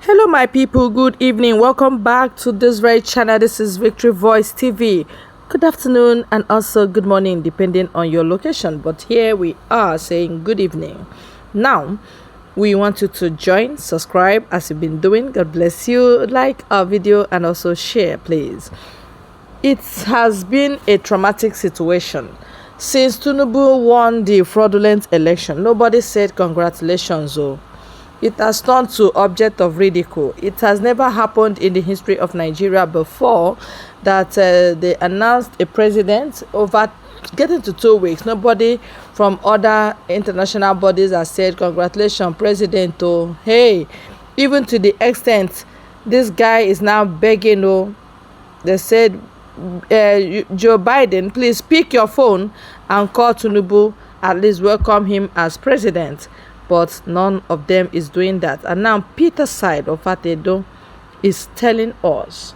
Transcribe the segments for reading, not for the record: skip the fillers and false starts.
Hello my people, good evening, welcome back to this very channel. This is Victory Voice TV. Good afternoon and also good morning depending on your location, but here we are saying good evening. Now we want you to join, subscribe as you've been doing. God bless you. Like our video and also share, please. It has been a traumatic situation since Tinubu won the fraudulent election. Nobody said congratulations. It has turned to object of ridicule. It has never happened in the history of Nigeria before that they announced a president over getting to 2 weeks. Nobody from other international bodies has said congratulations president. Oh, hey, even to the extent this guy is now begging. Oh, they said Joe Biden, please pick your phone and call Tinubu, at least welcome him as president. But none of them is doing that. And now Peter's side of Atedo is telling us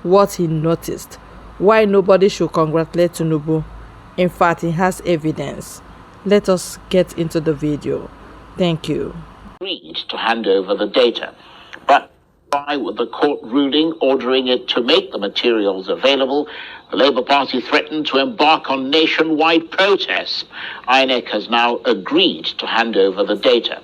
what he noticed, why nobody should congratulate Tinubu. In fact, he has evidence. Let us get into the video. Thank you. Agreed to hand over the data, but by with the court ruling ordering it to make the materials available, the Labour Party threatened to embark on nationwide protests. INEC has now agreed to hand over the data.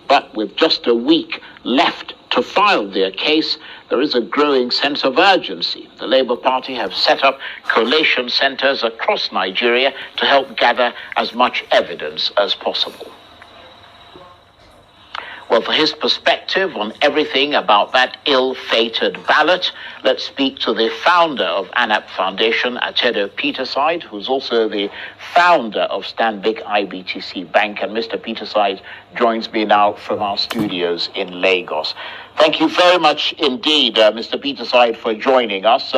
But with just a week left to file their case, there is a growing sense of urgency. The Labour Party have set up collation centres across Nigeria to help gather as much evidence as possible. Well, for his perspective on everything about that ill-fated ballot, let's speak to the founder of ANAP Foundation, Atedo Peterside, who's also the founder of Stanbic IBTC Bank. And Mr. Peterside joins me now from our studios in Lagos. Thank you very much indeed, Mr. Peterside, for joining us.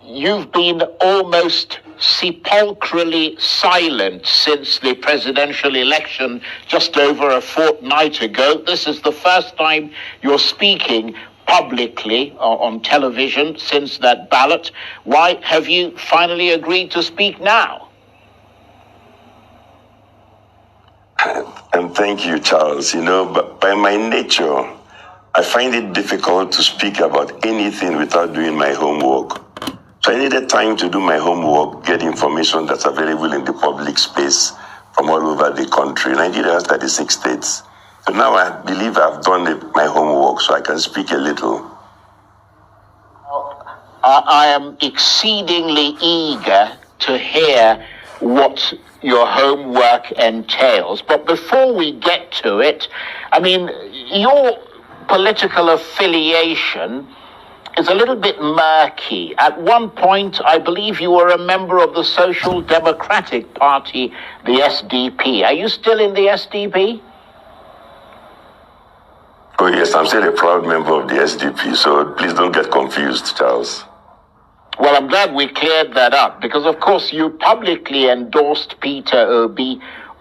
You've been almost sepulchrally silent since the presidential election just over a fortnight ago. This is the first time you're speaking publicly on television since that ballot. Why have you finally agreed to speak now? And thank you, Charles. You know, but by my nature, I find it difficult to speak about anything without doing my homework. So I needed time to do my homework, get information that's available in the public space from all over the country. Nigeria has 36 states. So now I believe I've done my homework, so I can speak a little. I am exceedingly eager to hear what your homework entails. But before we get to it, I mean, your political affiliation is a little bit murky. At one point, I believe you were a member of the Social Democratic Party, the SDP. Are you still in the SDP? Oh yes, I'm still a proud member of the SDP, so please don't get confused, Charles. Well, I'm glad we cleared that up, because of course you publicly endorsed Peter Obi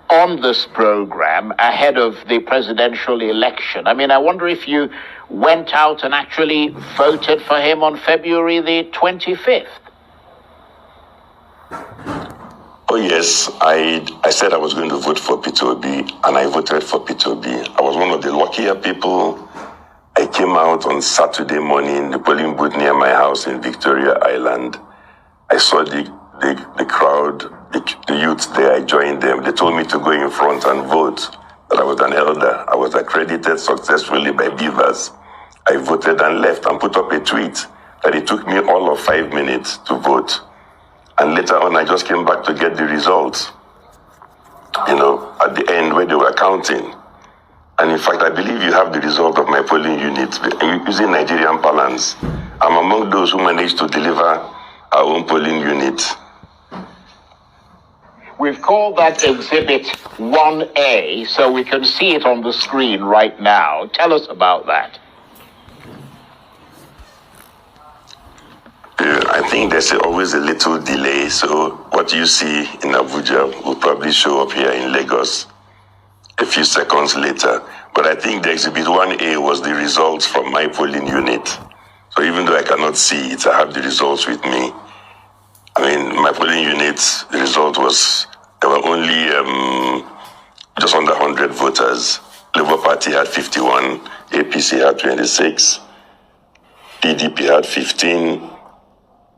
on this program ahead of the presidential election. I mean, I wonder if you went out and actually voted for him on February the 25th. Oh yes, I said I was going to vote for Peter Obi, and I voted for Peter Obi. I was one of the luckier people. I came out on Saturday morning, the polling booth near my house in Victoria Island. I saw the crowd, the youth there. I joined them. They told me to go in front and vote, that I was an elder. I was accredited successfully by Beavers. I voted and left and put up a tweet that it took me all of 5 minutes to vote. And later on, I just came back to get the results, you know, at the end where they were counting. And in fact, I believe you have the result of my polling unit using Nigerian balance. I'm among those who managed to deliver our own polling unit. We've called that Exhibit 1A, so we can see it on the screen right now. Tell us about that. I think there's always a little delay, so what you see in Abuja will probably show up here in Lagos a few seconds later. But I think the Exhibit 1A was the results from my polling unit. So even though I cannot see it, I have the results with me. I mean, my polling unit, the result was there were only just under 100 voters. Labour Party Party had 51, APC had 26, PDP had 15,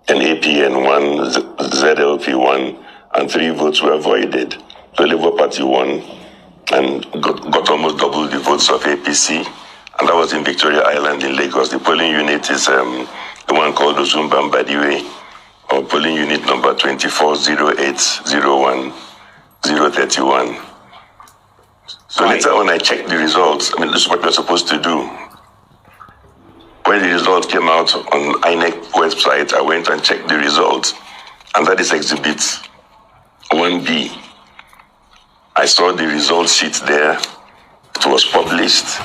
and APN 1, ZLP 1, and 3 votes were voided. The Labour Party won and got almost double the votes of APC, and that was in Victoria Island in Lagos. The polling unit is the one called Ozumba Mbadiwe, or polling unit number 240801031. So later when I checked the results, this is what we're supposed to do. When the result came out on INEC website, I went and checked the results, and that is Exhibit 1B. I saw the result sheet there. It was published.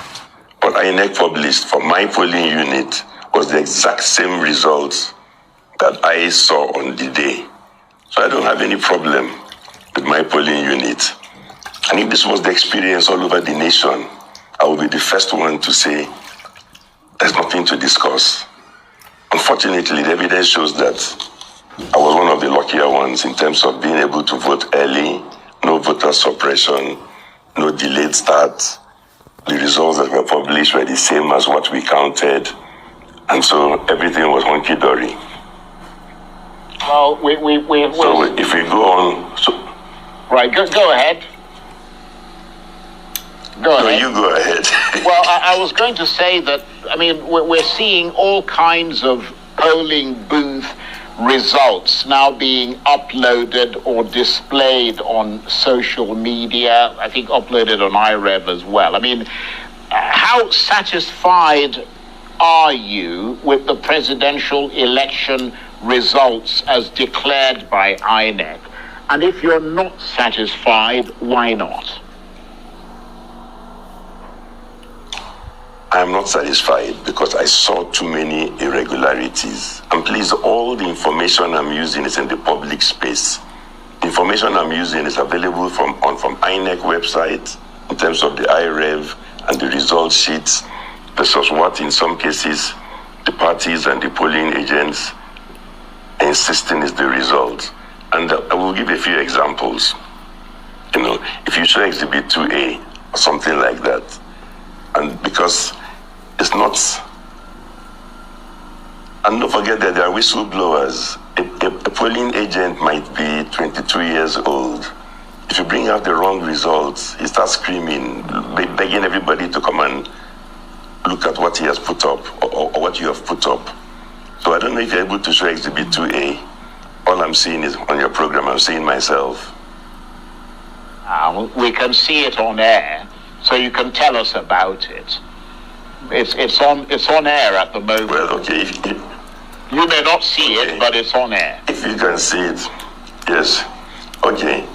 What INEC published for my polling unit was the exact same results that I saw on the day. So I don't have any problem with my polling unit. And if this was the experience all over the nation, I will be the first one to say there's nothing to discuss. Unfortunately, the evidence shows that I was one of the luckier ones in terms of being able to vote early, no voter suppression, no delayed start. The results that were published were the same as what we counted. And so everything was hunky-dory. Well, So if we go on... Right, go ahead. Go ahead. No, you go ahead. Well, I was going to say that, we're seeing all kinds of polling booth results now being uploaded or displayed on social media, I think uploaded on iRev as well. How satisfied are you with the presidential election results as declared by INEC? And if you're not satisfied, why not? I am not satisfied because I saw too many irregularities. And please, all the information I'm using is in the public space. The information I'm using is available from INEC website in terms of the iRev and the result sheets versus what in some cases the parties and the polling agents are insisting is the result. And I will give a few examples. If you show Exhibit 2A or something like that, and because it's not, and don't forget that there are whistleblowers. A polling agent might be 22 years old. If you bring out the wrong results, he starts screaming, begging everybody to come and look at what he has put up or what you have put up. So I don't know if you're able to show Exhibit 2A. All I'm seeing is on your program, I'm seeing myself. We can see it on air. So you can tell us about it. It's on air at the moment. Well, okay. You may not see it, but it's on air. If you can see it, yes. Okay.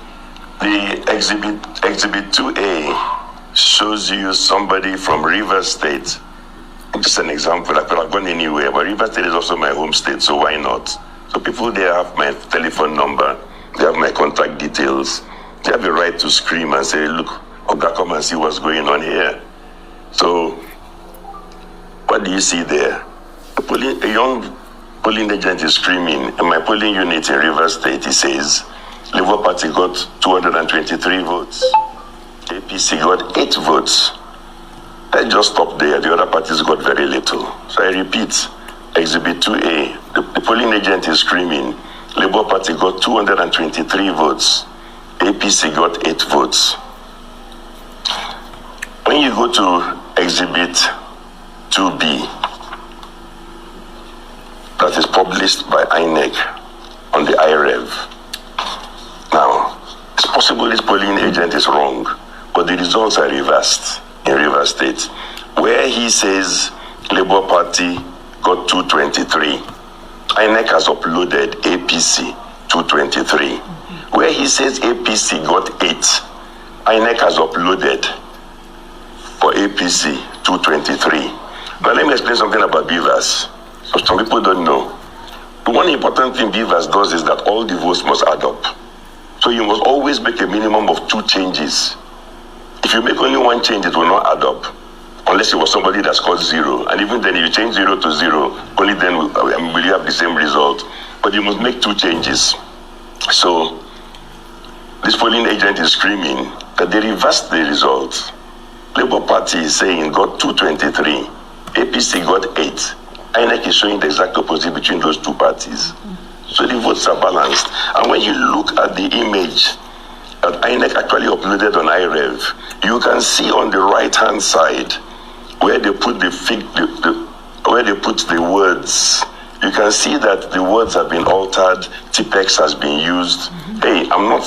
The exhibit 2A shows you somebody from Rivers State. Just an example. I could have gone anywhere, but Rivers State is also my home state, so why not? So people there have my telephone number, they have my contact details. They have the right to scream and say, look, Oga, come and see what's going on here. So, what do you see there? A young polling agent is screaming. In my polling unit in Rivers State, he says, Labour Party got 223 votes. APC got 8 votes. Let's just stop there. The other parties got very little. So I repeat, Exhibit 2A, the polling agent is screaming, Labour Party got 223 votes. APC got 8 votes. When you go to Exhibit 2B, that is published by INEC on the iRev. Now, it's possible this polling agent is wrong, but the results are reversed in Rivers State, where he says Labour Party got 223. INEC has uploaded APC 223. Where he says APC got 8, INEC has uploaded for APC 223. Now let me explain something about BVAS. So some people don't know. The one important thing BVAS does is that all the votes must add up. So you must always make a minimum of 2 changes. If you make only 1 change, it will not add up. Unless it was somebody that scored 0. And even then, if you change 0 to 0, only then will you have the same result. But you must make 2 changes. So this polling agent is screaming that they reversed the results. Labour Party is saying got 223, APC got 8. INEC is showing the exact opposite between those two parties. So the votes are balanced. And when you look at the image that INEC actually uploaded on iRev, you can see on the right-hand side where they put where they put the words. You can see that the words have been altered. Tipex has been used. Hey, I'm not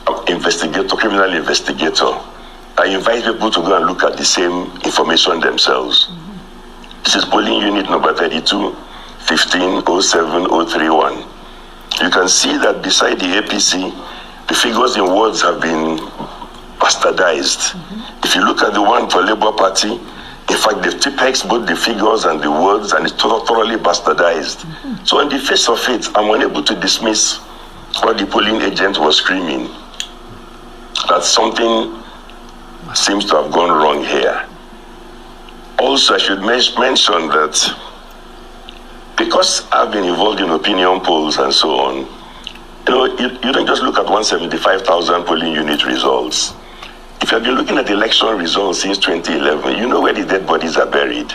an investigator, criminal investigator. I invite people to go and look at the same information themselves. This is polling unit number 32, 15, 07, 031. You can see that beside the APC, the figures in words have been bastardized. If you look at the one for Labour Party, in fact, they've Tipex both the figures and the words, and it's thoroughly bastardized. So on the face of it, I'm unable to dismiss what the polling agent was screaming, that something seems to have gone wrong here. Also, I should mention that because I've been involved in opinion polls and so on, you don't just look at 175,000 polling unit results. If you've been looking at election results since 2011, you know where the dead bodies are buried.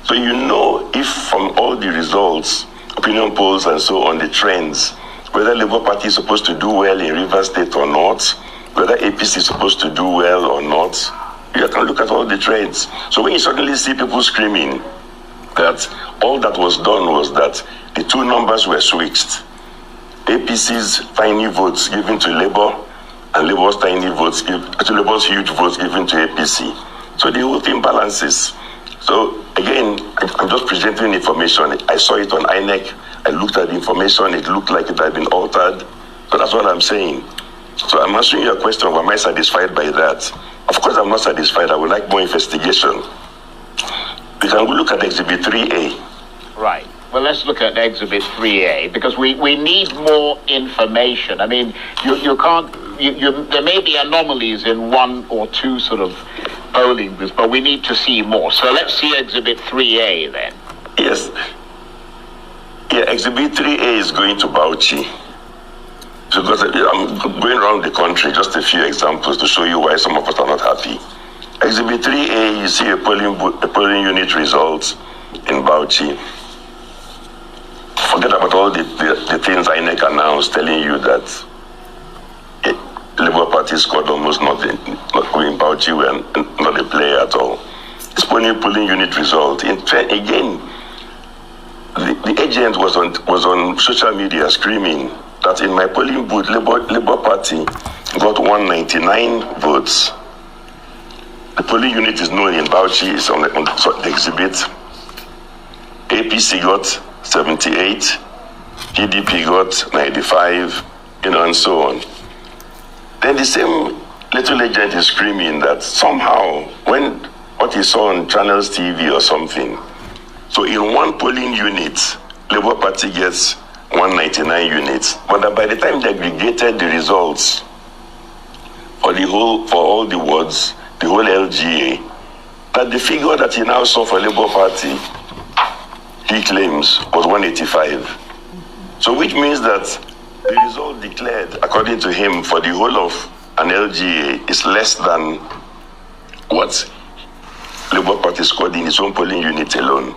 So you know if from all the results, opinion polls and so on, the trends, whether Labour Party is supposed to do well in Rivers State or not, whether APC is supposed to do well or not, you can look at all the trends. So when you suddenly see people screaming that all that was done was that the two numbers were switched, APC's tiny votes given to Labour, and Labour's tiny votes, Labour's huge votes given to APC. So the whole thing balances. So again, I'm just presenting information. I saw it on INEC. I looked at the information. It looked like it had been altered. So that's what I'm saying. So I'm answering your question, am I satisfied by that? Of course I'm not satisfied. I would like more investigation. We can look at Exhibit 3A. Right. Well, let's look at Exhibit 3A, because we need more information. I mean, you can't... there may be anomalies in one or two sort of polling booths, but we need to see more. So let's see Exhibit 3A then. Yes. Yeah, Exhibit 3A is going to Bauchi. Because I'm going around the country, just a few examples to show you why some of us are not happy. Exhibit 3A, you see a polling unit results in Bauchi. Forget about all the things INEC announced telling you that Labour Party scored almost nothing. Not going Bauchi, we're not a player at all. It's polling unit result. Again, the agent was on social media screaming that in my polling booth, Labour Party got 199 votes. The polling unit is known in Bauchi, it's on the exhibit. APC got 78, PDP got 95, and so on. Then the same little agent is screaming that somehow, when what he saw on Channels TV or something, so in one polling unit, Labour Party gets 199 units, but that by the time they aggregated the results for all the wards, the whole LGA, that the figure that he now saw for Labour Party, he claims, was 185. So which means that the result declared, according to him, for the whole of an LGA is less than what Labour Party scored in its own polling unit alone.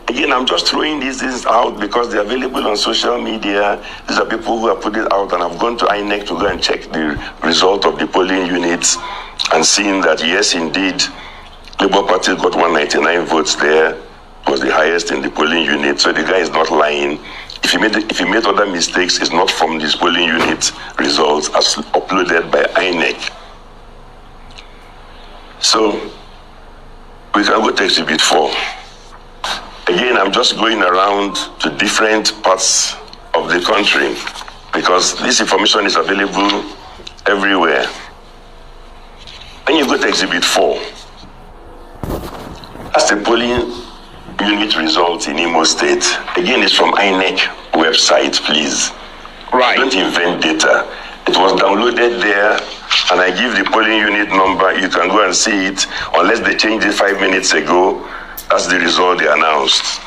Again, I'm just throwing these things out because they're available on social media. These are people who have put it out, and I've gone to INEC to go and check the result of the polling units and seen that, yes, indeed, Labour Party got 199 votes there, was the highest in the polling unit. So the guy is not lying. If he made other mistakes, it's not from this polling unit results as uploaded by INEC. So we can go to Exhibit 4. Again, I'm just going around to different parts of the country because this information is available everywhere. When you go to Exhibit 4, that's the polling unit results in Imo State. Again, it's from INEC website, please. Right. Don't invent data. It was downloaded there, and I give the polling unit number. You can go and see it, unless they changed it 5 minutes ago. That's the result they announced.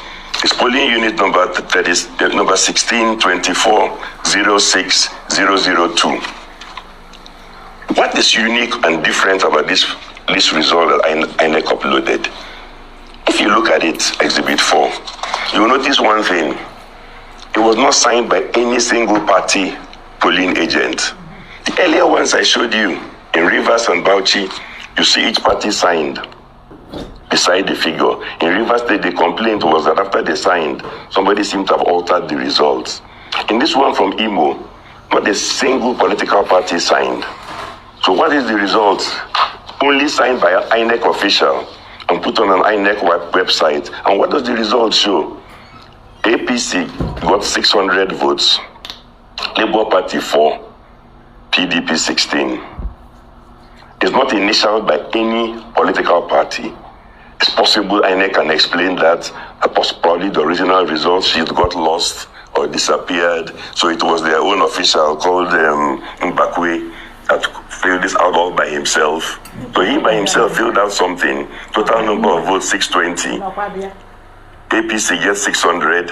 It's polling unit number 162406002. What is unique and different about this list result that INEC uploaded. If you look at it, Exhibit 4, you will notice one thing. It was not signed by any single party polling agent. The earlier ones I showed you, in Rivers and Bauchi, you see each party signed beside the figure. In Rivers State, the complaint was that after they signed, somebody seemed to have altered the results. In this one from Imo, not a single political party signed. So what is the result? Only signed by an INEC official and put on an INEC website. And what does the result show? APC got 600 votes, Labour Party 4, PDP 16. It's not initialed by any political party. It's possible INEC can explain that probably the original result sheet got lost or disappeared. So it was their own official called Mbakwe that filled this out all by himself. So he by himself filled out something. Total number of votes 620. APC gets 600.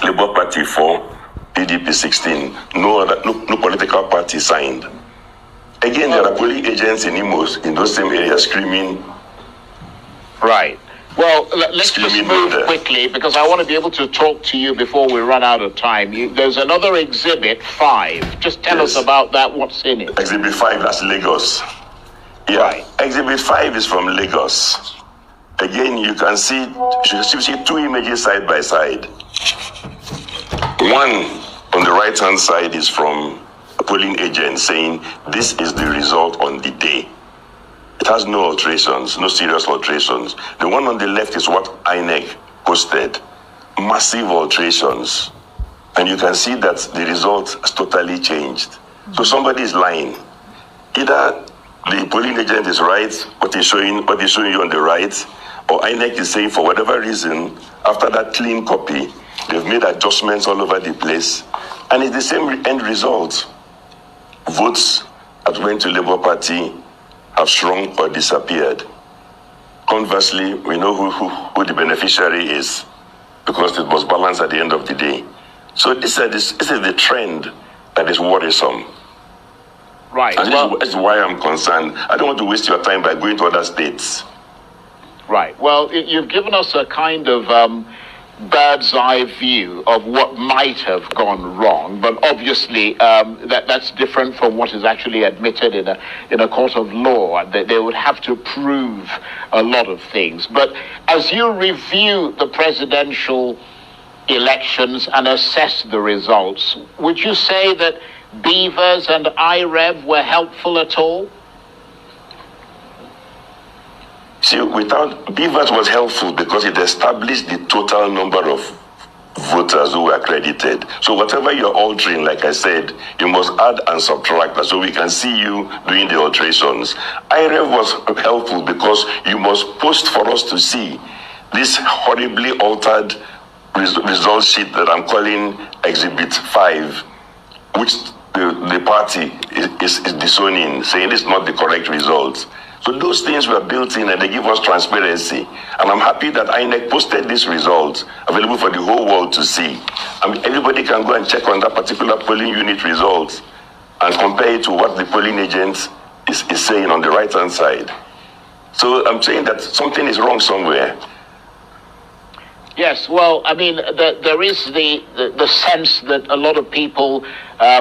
Labour Party 4. PDP 16. No political party signed. Again, there are polling agents in Imos in those same areas screaming. Right. Well, let's just move quickly because I want to be able to talk to you before we run out of time. There's another Exhibit 5. Just tell us about that. What's in it? Exhibit 5, that's Lagos. Yeah. Right. Exhibit 5 is from Lagos. Again, you can see two images side by side. One on the right-hand side is from a polling agent saying this is the result on the day. It has no alterations, no serious alterations. The one on the left is what INEC posted. Massive alterations. And you can see that the result has totally changed. So somebody is lying. Either the polling agent is right, what he's showing you on the right, or INEC is saying for whatever reason, after that clean copy, they've made adjustments all over the place. And it's the same end result. Votes that went to Labour Party have shrunk or disappeared. Conversely, we know who the beneficiary is because it was balanced at the end of the day. So this is the trend that is worrisome. Right. And this is why I'm concerned. I don't want to waste your time by going to other states. Right. Well, you've given us a kind of bird's eye view of what might have gone wrong, but obviously that's different from what is actually admitted in a court of law. They would have to prove a lot of things. But as you review the presidential elections and assess the results, would you say that Beavers and IREV were helpful at all? See, Beavers was helpful because it established the total number of voters who were accredited. So whatever you're altering, like I said, you must add and subtract so we can see you doing the alterations. IREV was helpful because you must post for us to see this horribly altered result sheet that I'm calling Exhibit 5, which the party is disowning, saying it's not the correct result. So those things were built in and they give us transparency. And I'm happy that INEC posted this result available for the whole world to see. Everybody can go and check on that particular polling unit result and compare it to what the polling agent is saying on the right-hand side. So I'm saying that something is wrong somewhere. Yes, well, I mean, there is the sense that a lot of people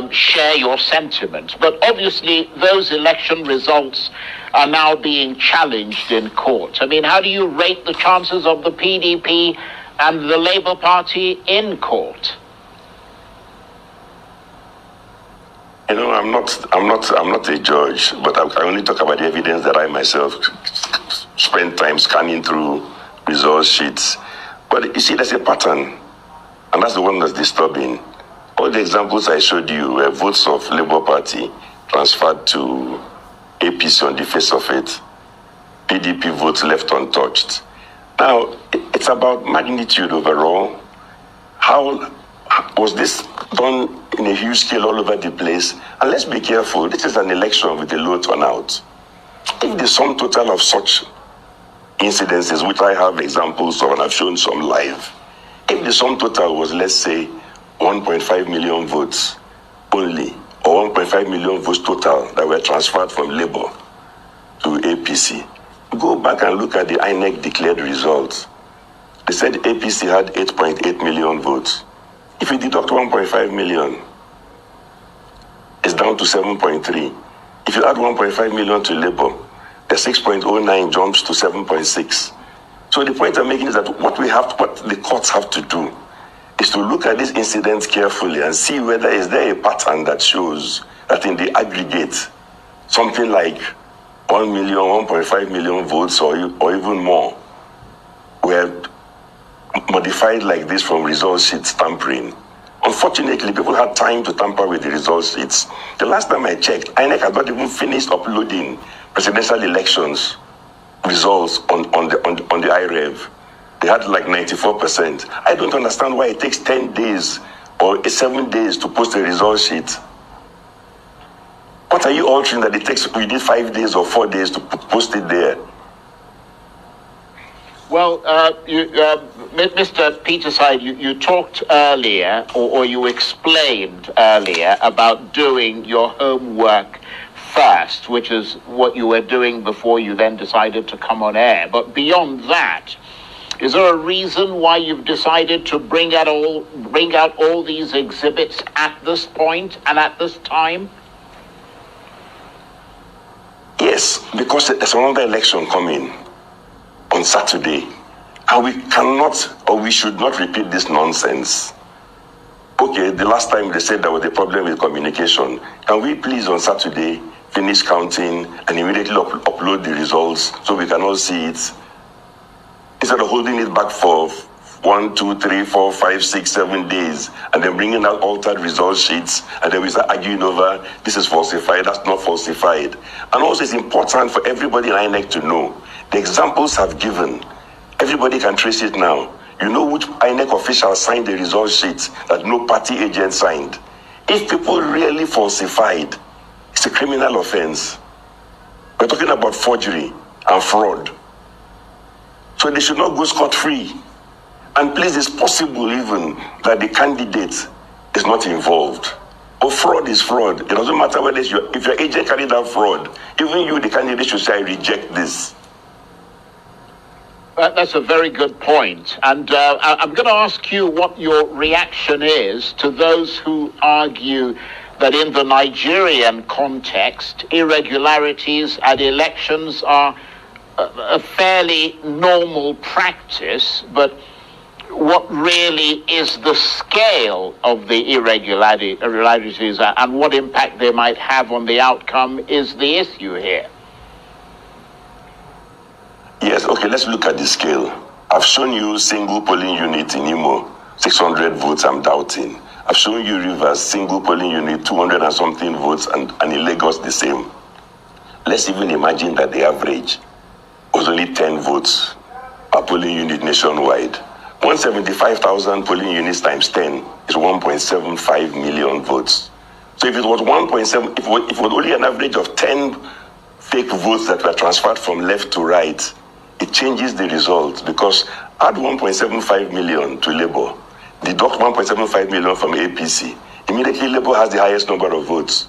share your sentiment. But obviously, those election results are now being challenged in court. I mean, how do you rate the chances of the PDP and the Labour Party in court? You know, I'm not a judge, but I only talk about the evidence that I myself spend time scanning through result sheets. But you see, there's a pattern, and that's the one that's disturbing. All the examples I showed you were votes of Labour Party transferred to APC on the face of it. PDP votes left untouched. Now, it's about magnitude overall. How was this done in a huge scale all over the place? And let's be careful, this is an election with a low turnout. If the sum total of such incidences, which I have examples of and I've shown some live, if the sum total was, let's say, 1.5 million votes only, or 1.5 million votes total that were transferred from Labour, to APC. Go back and look at the INEC declared results. They said APC had 8.8 million votes. If you deduct 1.5 million, it's down to 7.3. If you add 1.5 million to Labour, the 6.09 jumps to 7.6. So the point I'm making is that what the courts have to do is to look at these incidents carefully and see whether is there a pattern that shows that in the aggregate, something like 1 million, 1.5 million votes or even more were modified like this from result sheet tampering. Unfortunately, people had time to tamper with the result sheets. The last time I checked, INEC had not even finished uploading presidential elections results on the IREV. They had like 94%. I don't understand why it takes 10 days or 7 days to post a result sheet. What are you altering that it takes within 5 days or 4 days to post it there? Well, Mr. Peterside, you talked earlier, or you explained earlier, about doing your homework first, which is what you were doing before you then decided to come on air. But beyond that, is there a reason why you've decided to bring out all these exhibits at this point and at this time? Yes, because there's another election coming on Saturday, and we cannot or we should not repeat this nonsense. Okay, the last time they said there was a problem with communication. Can we please on Saturday finish counting and immediately upload the results so we can all see it? Instead of holding it back for 1, 2, 3, 4, 5, 6, 7 days and then bringing out altered result sheets and then we start arguing over this is falsified, that's not falsified. And also it's important for everybody in INEC to know the examples have given. Everybody can trace it now. You know which INEC official signed the result sheet that no party agent signed. If people really falsified, it's a criminal offense. We're talking about forgery and fraud. So they should not go scot-free. And please, it's possible even that the candidate is not involved. But fraud is fraud. It doesn't matter whether if your agent carried out fraud, even you, the candidate, should say, I reject this. That's a very good point. And I'm going to ask you what your reaction is to those who argue that in the Nigerian context, irregularities at elections are a fairly normal practice, but what really is the scale of the irregularities and what impact they might have on the outcome is the issue here. Yes, okay, let's look at the scale. I've shown you single polling unit in Imo, 600 votes, I'm doubting. I've shown you Rivers, single polling unit, 200 and something votes, and in Lagos the same. Let's even imagine that the average was only 10 votes per polling unit nationwide. 175,000 polling units times 10 is 1.75 million votes. So if it was 1.7, if it was only an average of 10 fake votes that were transferred from left to right, it changes the result because add 1.75 million to Labour, deduct 1.75 million from APC, immediately Labour has the highest number of votes.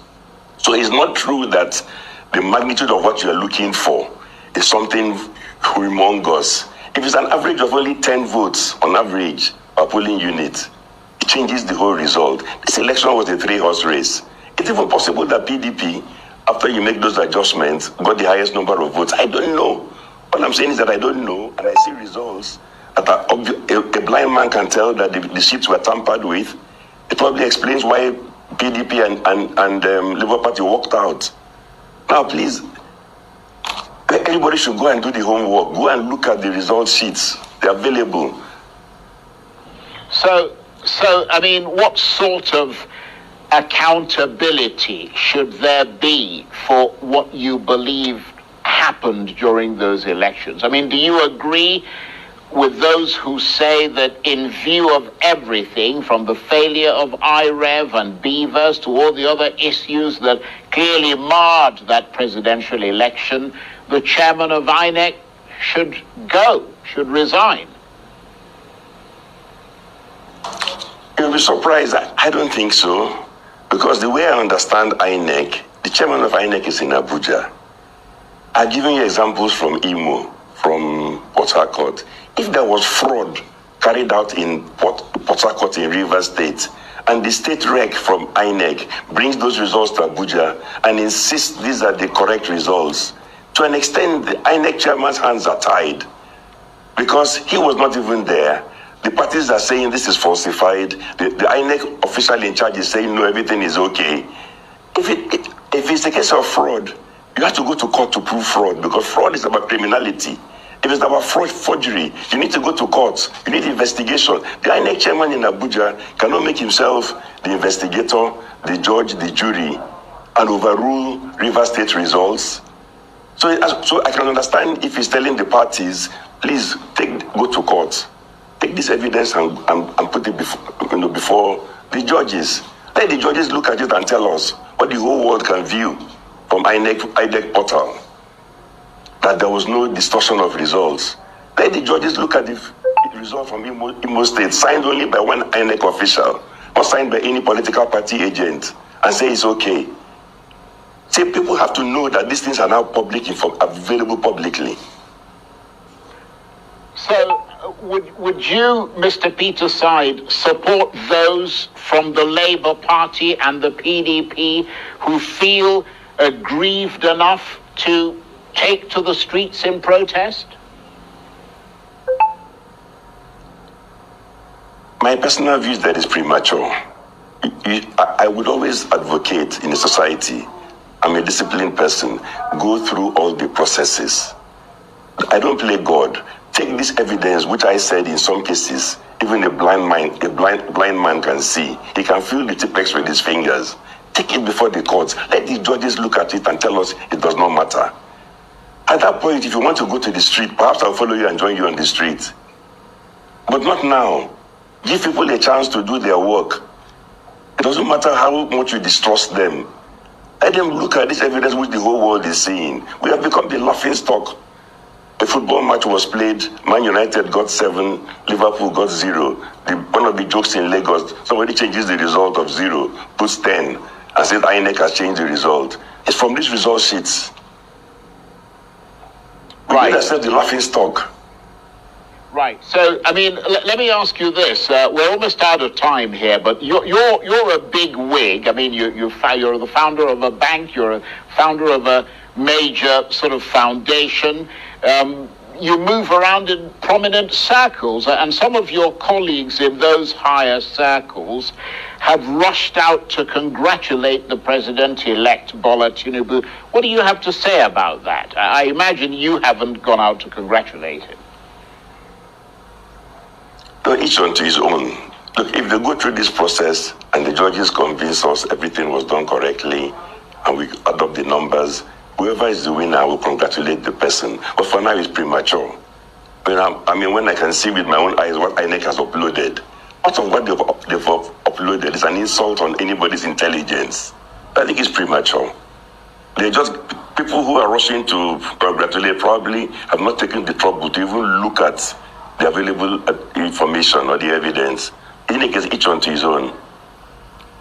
So it's not true that the magnitude of what you're looking for is something humongous. If it's an average of only 10 votes on average per polling unit, it changes the whole result. This election was a 3-horse race. It's even possible that PDP, after you make those adjustments, got the highest number of votes. I don't know. All I'm saying is that I don't know, and I see results that are a blind man can tell that the sheets were tampered with. It probably explains why PDP and Labour Party walked out. Now, please, everybody should go and do the homework. Go and look at the result sheets. They're available. So, I mean, what sort of accountability should there be for what you believe happened during those elections? I mean, do you agree with those who say that in view of everything, from the failure of IREV and Beavers to all the other issues that clearly marred that presidential election, the chairman of INEC should resign? You'll be surprised. I don't think so. Because the way I understand INEC, the chairman of INEC is in Abuja. I've given you examples from Imo, from Port Harcourt. If there was fraud carried out in Port Harcourt in Rivers State, and the state rec from INEC brings those results to Abuja and insists these are the correct results, to an extent, the INEC chairman's hands are tied because he was not even there. The parties are saying this is falsified. The INEC official in charge is saying no, everything is okay. If it's a case of fraud, you have to go to court to prove fraud because fraud is about criminality. If it's about forgery, you need to go to court. You need investigation. The INEC chairman in Abuja cannot make himself the investigator, the judge, the jury, and overrule River State results. So I can understand if he's telling the parties, please go to court. Take this evidence and put it before the judges. Let the judges look at it and tell us what the whole world can view from INEC portal, that there was no distortion of results. Let the judges look at the result from Imo State, signed only by one INEC official, not signed by any political party agent, and say it's okay. See, people have to know that these things are now available publicly. So, would you, Mr. Peter Side, support those from the Labour Party and the PDP who feel aggrieved enough to take to the streets in protest? My personal view is that it's premature. I would always advocate in a society, I'm a disciplined person, go through all the processes. I don't play God. Take this evidence, which I said in some cases, even a blind man can see. He can feel the tipex with his fingers. Take it before the courts. Let the judges look at it and tell us it does not matter. At that point, if you want to go to the street, perhaps I'll follow you and join you on the street. But not now. Give people a chance to do their work. It doesn't matter how much you distrust them. Let them look at this evidence which the whole world is seeing. We have become the laughing stock. A football match was played, Man United got 7, Liverpool got 0. One of the jokes in Lagos, somebody changes the result of 0, puts 10, and says INEC has changed the result. It's from these result sheets. Right. That's the laughing stock. Right. So, I mean, let me ask you this. We're almost out of time here, but you're a big wig. I mean, you're the founder of a bank. You're a founder of a major sort of foundation. You move around in prominent circles, and some of your colleagues in those higher circles have rushed out to congratulate the president-elect Bola Tinubu. What do you have to say about that? I imagine you haven't gone out to congratulate him. No, each one to his own. Look, if they go through this process and the judges convince us everything was done correctly and we adopt the numbers, whoever is the winner will congratulate the person. But for now, it's premature. I mean, when I can see with my own eyes what INEC has uploaded, part of what they've uploaded is an insult on anybody's intelligence. I think it's premature. They're just people who are rushing to congratulate probably have not taken the trouble to even look at the available information or the evidence. INEC is each one to his own.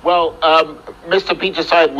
Well, Mr. Peter Side,